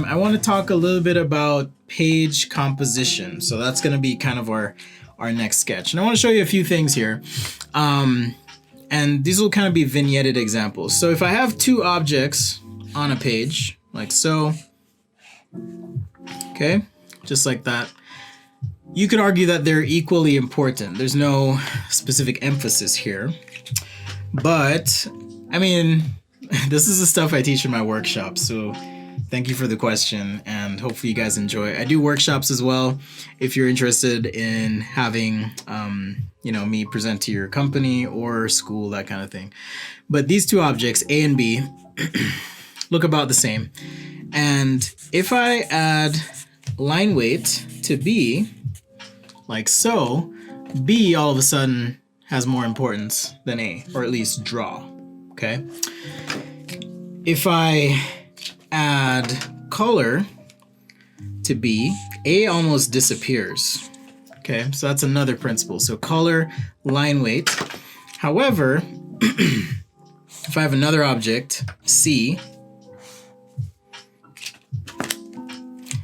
I want to talk a little bit about page composition. So that's going to be kind of our next sketch. And I want to show you a few things here. And these will kind of be vignetted examples. So if I have two objects on a page, like so, okay, just like that, you could argue that they're equally important. There's no specific emphasis here. But, I mean, this is the stuff I teach in my workshops. So thank you for the question, and hopefully you guys enjoy. I do workshops as well if you're interested in having, me present to your company or school, that kind of thing. But these two objects, A and B, look about the same. And if I add line weight to B, like so, B all of a sudden has more importance than A, or at least draw, okay? If I add color to B, A almost disappears, okay? So that's another principle. So color, line weight. However, if I have another object, C,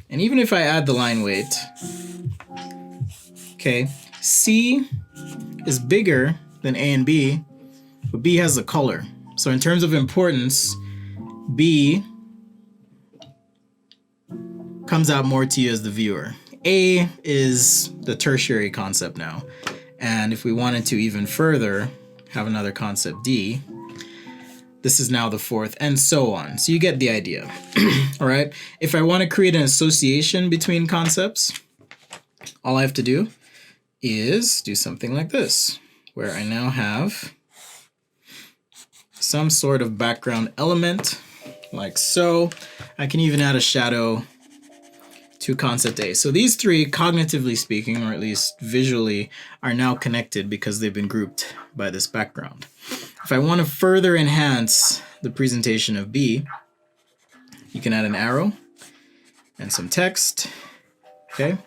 and even if I add the line weight, okay, C is bigger than A and B, but B has the color. So in terms of importance, B comes out more to you as the viewer. A is the tertiary concept now. And if we wanted to even further have another concept, D, this is now the fourth, and so on. So you get the idea. All right. If I want to create an association between concepts, all I have to do is do something like this, where I now have some sort of background element, like so. I can even add a shadow to concept A. So these three, cognitively speaking, or at least visually, are now connected because they've been grouped by this background. If I want to further enhance the presentation of B, you can add an arrow and some text, okay?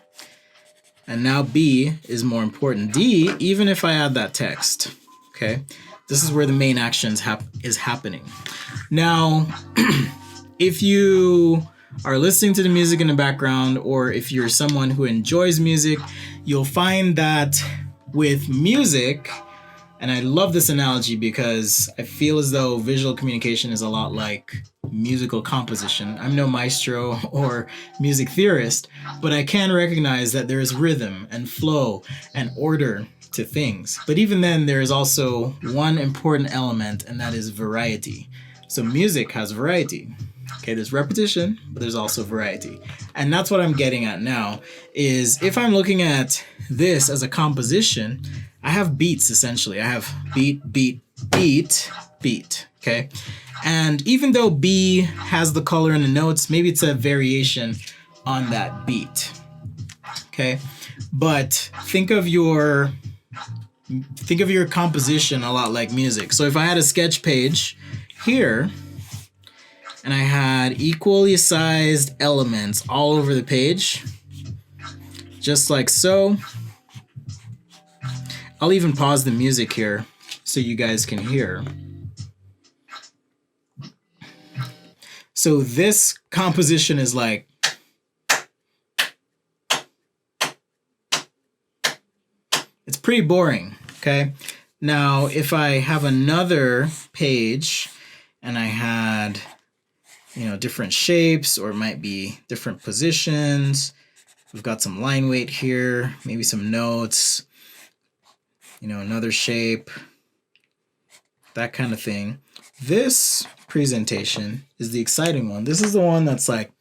And now B is more important. D, even if I add that text, okay? This is where the main action is happening. Now, if you are listening to the music in the background, or if you're someone who enjoys music, you'll find that with music, and I love this analogy because I feel as though visual communication is a lot like musical composition. I'm no maestro or music theorist, but I can recognize that there is rhythm and flow and order to things. But even then, there is also one important element, and that is variety. So music has variety. Okay, there's repetition, but there's also variety. And that's what I'm getting at now, is if I'm looking at this as a composition, I have beats essentially. I have beat, beat, beat, beat, okay? And even though B has the color and the notes, maybe it's a variation on that beat, okay? But think of your composition a lot like music. So if I had a sketch page here, and I had equally sized elements all over the page, just like so. I'll even pause the music here so you guys can hear. So this composition is like, it's pretty boring, okay? Now, if I have another page and I had, different shapes, or it might be different positions. We've got some line weight here, maybe some notes, another shape, that kind of thing. This presentation is the exciting one. This is the one that's like,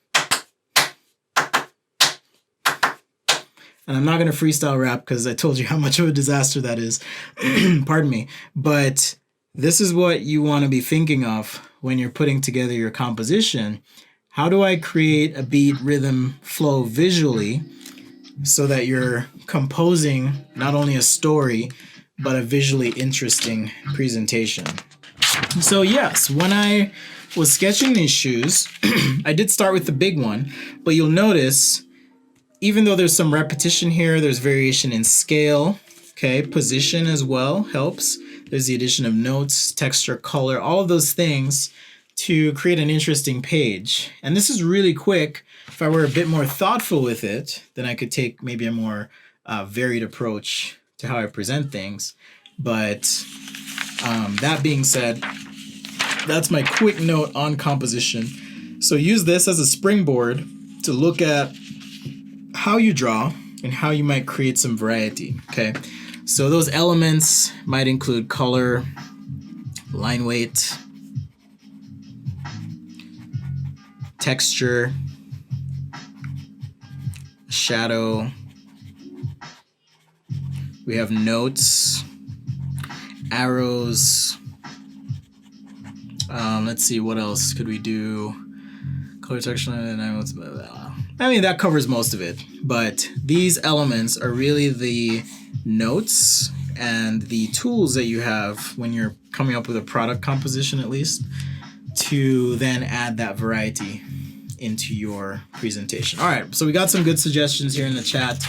and I'm not going to freestyle rap because I told you how much of a disaster that is. Pardon me. But this is what you want to be thinking of when you're putting together your composition. How do I create a beat, rhythm, flow visually so that you're composing not only a story, but a visually interesting presentation? So yes, when I was sketching these shoes, I did start with the big one, but you'll notice, even though there's some repetition here, there's variation in scale, okay? Position as well helps. There's the addition of notes, texture, color, all of those things to create an interesting page. And this is really quick. If I were a bit more thoughtful with it, then I could take maybe a more varied approach to how I present things. But that being said, that's my quick note on composition. So use this as a springboard to look at how you draw and how you might create some variety, okay? So those elements might include color, line weight, texture, shadow. We have notes, arrows. Let's see, what else could we do? Color, texture, and I mean, that covers most of it. But these elements are really the notes and the tools that you have when you're coming up with a product composition, at least, to then add that variety into your presentation. All right, so we got some good suggestions here in the chat.